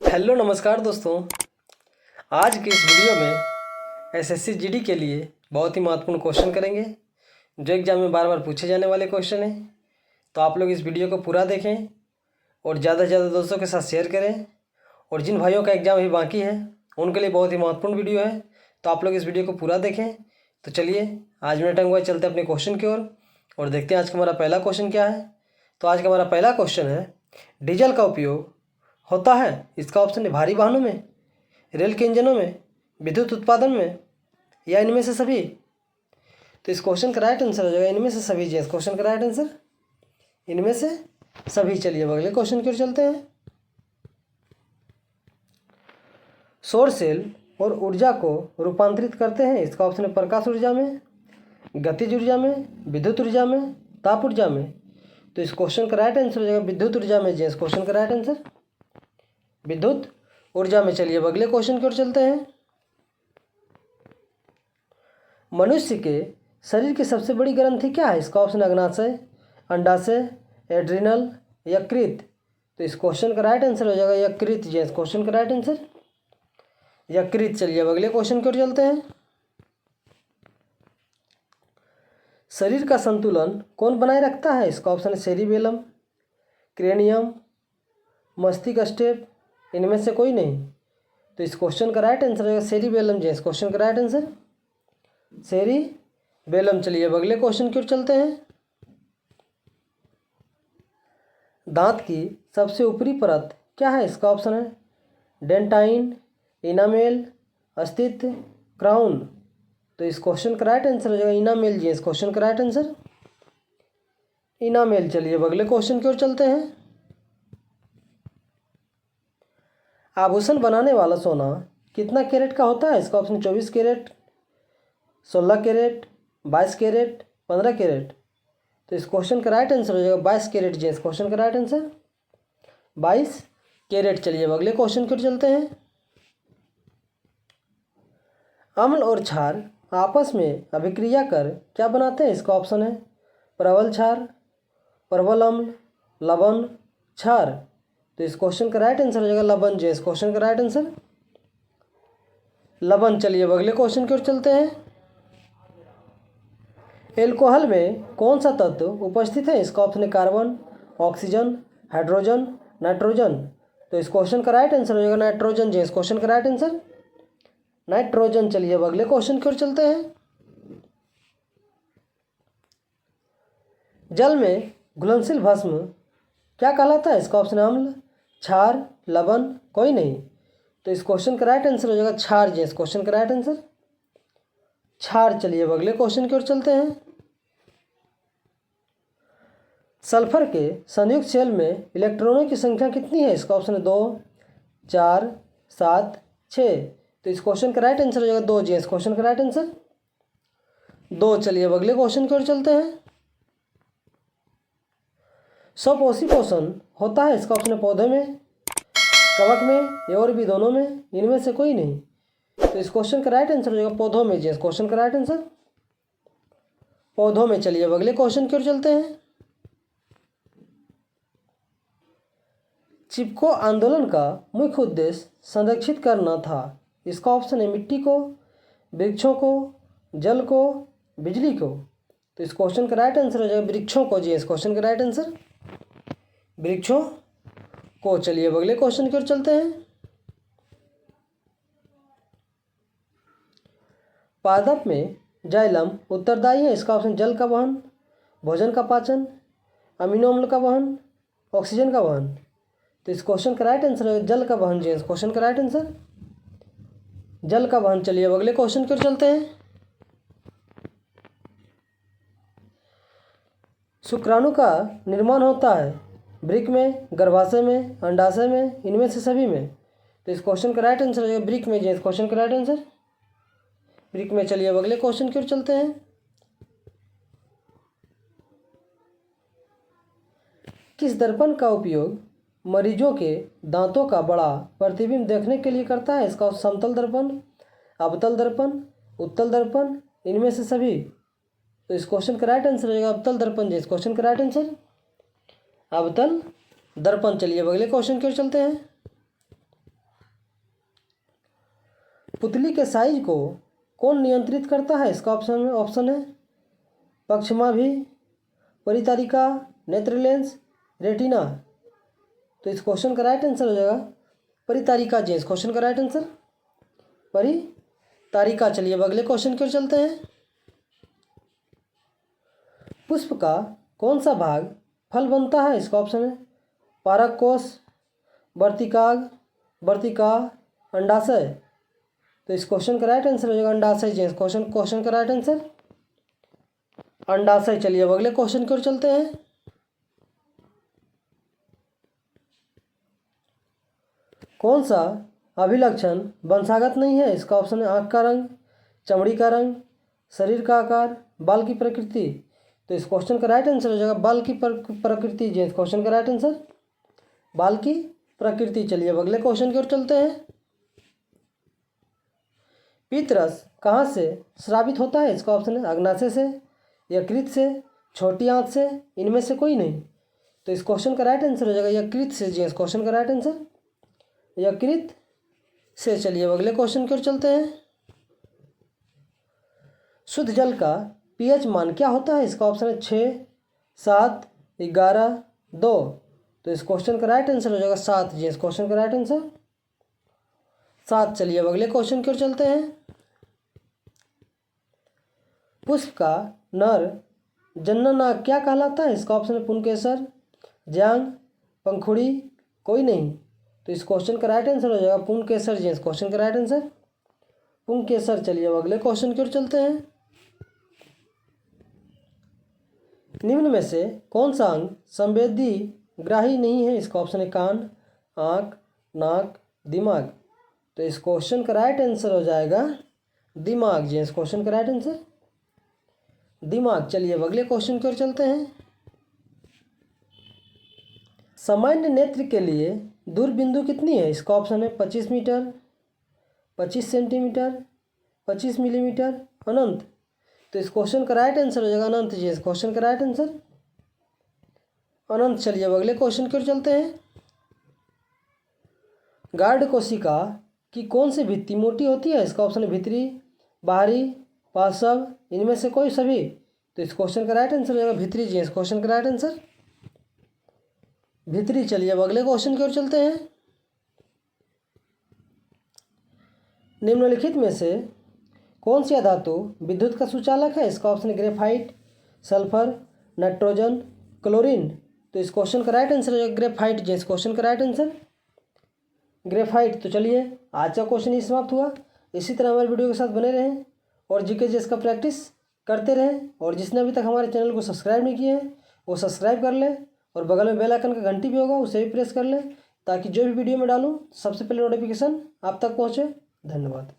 Hello नमस्कार दोस्तों। आज के इस वीडियो में एसएससी जीडी के लिए बहुत ही महत्वपूर्ण क्वेश्चन करेंगे जो एग्जाम में बार बार पूछे जाने वाले क्वेश्चन हैं। तो आप लोग इस वीडियो को पूरा देखें और ज़्यादा से ज़्यादा दोस्तों के साथ शेयर करें। और जिन भाइयों का एग्ज़ाम अभी बाकी है उनके लिए बहुत ही महत्वपूर्ण वीडियो है, तो आप लोग इस वीडियो को पूरा देखें। तो चलिए आज मिनट हुआ चलते अपने क्वेश्चन की ओर और देखते हैं आज का हमारा पहला क्वेश्चन क्या है। तो आज का हमारा पहला क्वेश्चन है, डीजल का उपयोग होता है, इसका ऑप्शन है भारी वाहनों में, रेल के इंजनों में, विद्युत उत्पादन में या इनमें से सभी। तो इस क्वेश्चन का राइट आंसर हो जाएगा इनमें से सभी जी। इस क्वेश्चन का राइट आंसर इनमें से सभी। चलिए अब अगले क्वेश्चन की ओर चलते हैं। सौर सेल और ऊर्जा को रूपांतरित करते हैं, इसका ऑप्शन है प्रकाश ऊर्जा में, गतिज ऊर्जा में, विद्युत ऊर्जा में, ताप ऊर्जा में। तो इस क्वेश्चन का राइट आंसर हो जाएगा विद्युत ऊर्जा में जी। इस क्वेश्चन का राइट आंसर विद्युत ऊर्जा में। चलिए अब अगले क्वेश्चन की ओर चलते हैं। मनुष्य के शरीर की सबसे बड़ी ग्रंथि क्या है, इसका ऑप्शन अग्नाशय, अंडाशय, एड्रिनल, यकृत। तो इस क्वेश्चन का राइट आंसर हो जाएगा यकृत जी। इस क्वेश्चन का राइट आंसर यकृत। चलिए अब अगले क्वेश्चन की ओर चलते हैं। शरीर का संतुलन कौन बनाए रखता है, इसका ऑप्शन है सेरिबेलम, क्रेनियम, मस्तिष्क, इनमें से कोई नहीं। तो इस क्वेश्चन का राइट आंसर है सेरिबेलम जी। इस क्वेश्चन का राइट आंसर सेरिबेलम। चलिए अब अगले क्वेश्चन की ओर चलते हैं। दांत की सबसे ऊपरी परत क्या है, इसका ऑप्शन है डेंटाइन, इनामेल, अस्तित्व, क्राउन। तो इस क्वेश्चन का राइट आंसर हो जाएगा इनामेल जी। इस क्वेश्चन का राइट आंसर इनामेल। चलिए अब अगले क्वेश्चन की ओर चलते हैं। आभूषण बनाने वाला सोना कितना कैरेट का होता है, इसका option 24 carat, 16 carat, 22 carat, 15 carat. तो इस क्वेश्चन का राइट आंसर हो जाएगा 22 कैरेट जी। इस क्वेश्चन का राइट आंसर 22 कैरेट। चलिए अब अगले क्वेश्चन की ओर चलते हैं। अम्ल और क्षार आपस में अभिक्रिया कर क्या बनाते हैं, इसका ऑप्शन है प्रबल क्षार, प्रबल अम्ल, लवण, क्षार। तो इस क्वेश्चन का राइट आंसर हो जाएगा लवण जी। इस क्वेश्चन का राइट आंसर लवण। चलिए अब अगले क्वेश्चन की ओर चलते हैं। एल्कोहल में कौन सा तत्व उपस्थित है, इसका ऑप्शन है कार्बन, ऑक्सीजन, हाइड्रोजन, नाइट्रोजन। तो इस क्वेश्चन का राइट आंसर हो जाएगा नाइट्रोजन जी। इस क्वेश्चन का राइट आंसर नाइट्रोजन। चलिए अब अगले क्वेश्चन की ओर चलते हैं। जल में घुलनशील भस्म क्या कहलाता है, इसका ऑप्शन अम्ल, क्षार, लवण, कोई नहीं। तो इस क्वेश्चन का राइट आंसर हो जाएगा क्षार जी। इस क्वेश्चन का राइट आंसर क्षार। चलिए अब अगले क्वेश्चन की ओर चलते हैं। सल्फर के संयुक्त शेल में इलेक्ट्रॉनों की संख्या कितनी है, इसका ऑप्शन है 2, 4, 7, 6। तो इस क्वेश्चन का राइट आंसर हो जाएगा 2 जी। इस क्वेश्चन का राइट आंसर 2। चलिए अब अगले क्वेश्चन की ओर चलते हैं। स्वपोषी पोषण होता है, इसका ऑप्शन है पौधे में, कवक में या और भी दोनों में, इनमें से कोई नहीं। तो इस क्वेश्चन का राइट आंसर हो जाएगा पौधों में जी। इस क्वेश्चन का राइट आंसर पौधों में। चलिए अब अगले क्वेश्चन की ओर चलते हैं। चिपको आंदोलन का मुख्य उद्देश्य संरक्षित करना था, इसका ऑप्शन है मिट्टी को, वृक्षों को, जल को, बिजली को। तो इस क्वेश्चन का राइट आंसर हो जाएगा वृक्षों को जी। इस क्वेश्चन का राइट आंसर वृक्षों को। चलिए अब अगले क्वेश्चन की ओर चलते हैं। पादप में जाइलम उत्तरदायी है, इसका ऑप्शन जल का वहन, भोजन का पाचन, अमीनो अम्ल का वहन, ऑक्सीजन का वहन। तो इस क्वेश्चन का राइट आंसर है जल का वहन जी। इस क्वेश्चन का राइट आंसर जल का वहन। चलिए अब अगले क्वेश्चन की ओर चलते हैं। शुक्राणु का निर्माण होता है वृक्क में, गर्भाशय में, अंडाशय में, इनमें से सभी में। तो इस क्वेश्चन का राइट आंसर है वृक्क में जी। इस क्वेश्चन का राइट आंसर वृक्क में। चलिए अब अगले क्वेश्चन की ओर चलते हैं। किस दर्पण का उपयोग मरीजों के दांतों का बड़ा प्रतिबिंब देखने के लिए करता है, इसका समतल दर्पण, अवतल दर्पण, उत्तल दर्पण, इनमें से सभी। तो इस क्वेश्चन का राइट आंसर हो जाएगा अवतल दर्पण जी। इस क्वेश्चन का राइट आंसर अवतल दर्पण। चलिए अब अगले क्वेश्चन की ओर चलते हैं। पुतली के साइज को कौन नियंत्रित करता है? इसका ऑप्शन है पक्षमाभि, परितारिका, नेत्र लेंस, रेटिना। तो इस क्वेश्चन का राइट आंसर हो जाएगा परितारिका जी। इस क्वेश्चन का राइट आंसर परितारिका। चलिए अब अगले क्वेश्चन की ओर चलते हैं। पुष्प का कौन सा भाग फल बनता है? इसका ऑप्शन है पारक कोश, वर्तिकाग, वर्तिका, अंडाशय। तो इस क्वेश्चन का राइट आंसर हो जाएगा अंडाशय जी। क्वेश्चन का राइट आंसर अंडाशय। चलिए अब अगले क्वेश्चन की ओर चलते हैं। कौन सा अभिलक्षण वंशागत नहीं है? इसका ऑप्शन है आँख का रंग, चमड़ी का रंग, शरीर का आकार, बाल की प्रकृति। तो इस क्वेश्चन का राइट आंसर हो जाएगा बाल की प्रकृति जी। क्वेश्चन का राइट आंसर बाल की प्रकृति। चलिए अब अगले क्वेश्चन की ओर चलते हैं। पीतरस कहाँ से स्रावित होता है? इसका ऑप्शन है अग्नाशय से, यकृत से, छोटी आंत से, इनमें से कोई नहीं। तो इस क्वेश्चन का राइट आंसर हो जाएगा यकृत से जी। इस क्वेश्चन का राइट आंसर यकृत से। चलिए अब अगले क्वेश्चन की ओर चलते हैं। शुद्ध जल का पीएच मान क्या होता है? इसका ऑप्शन है 6, 7, 11, 2। तो इस क्वेश्चन का राइट आंसर हो जाएगा 7 जी। इस क्वेश्चन का राइट आंसर 7। चलिए अब अगले क्वेश्चन की ओर चलते हैं। पुष्प का नर जननांग क्या कहलाता है? इसका ऑप्शन है पुंकेसर, जांग, पंखुड़ी, कोई नहीं। तो इस क्वेश्चन का राइट आंसर हो जाएगा पुंकेसर जी। इस क्वेश्चन का राइट आंसर पुंकेसर। चलिए अब अगले क्वेश्चन की ओर चलते हैं। निम्न में से कौन सा अंग संवेदी ग्राही नहीं है? इसका ऑप्शन है कान, आँख, नाक, दिमाग। तो इस क्वेश्चन का राइट आंसर हो जाएगा दिमाग जी। इस क्वेश्चन का राइट आंसर दिमाग। चलिए अब अगले क्वेश्चन की ओर चलते हैं। सामान्य नेत्र के लिए दूर बिंदु कितनी है? इसका ऑप्शन है 25 मीटर, 25 सेंटीमीटर, 25 मिलीमीटर, अनंत। तो इस क्वेश्चन का राइट आंसर हो जाएगा अनंत जी। इस क्वेश्चन का राइट आंसर अनंत। चलिए अब अगले क्वेश्चन की ओर चलते हैं। गार्ड कोशिका की कौन सी भित्ति मोटी होती है? इसका ऑप्शन है भीतरी, बाहरी, पार्श्व, इनमें से कोई सभी। तो इस क्वेश्चन का राइट आंसर हो जाएगा भीतरी जी। इस क्वेश्चन का राइट आंसर भीतरी। चलिए अब अगले क्वेश्चन की ओर चलते हैं। निम्नलिखित में से कौन सी धातु विद्युत का सुचालक है? इसका ऑप्शन है ग्रेफाइट, सल्फर, नाइट्रोजन, क्लोरीन। तो इस क्वेश्चन का राइट आंसर है ग्रेफाइट जी। इस क्वेश्चन का राइट आंसर ग्रेफाइट। तो चलिए आज का क्वेश्चन ही समाप्त हुआ। इसी तरह हमारे वीडियो के साथ बने रहें और जीके जीएस का प्रैक्टिस करते रहें। और जिसने अभी तक हमारे चैनल को सब्सक्राइब नहीं किए हैं वो सब्सक्राइब कर लें और बगल में बेल आइकन का घंटी भी होगा उसे भी प्रेस कर लें ताकि जो भी वीडियो में डालूँ सबसे पहले नोटिफिकेशन आप तक पहुँचे। धन्यवाद।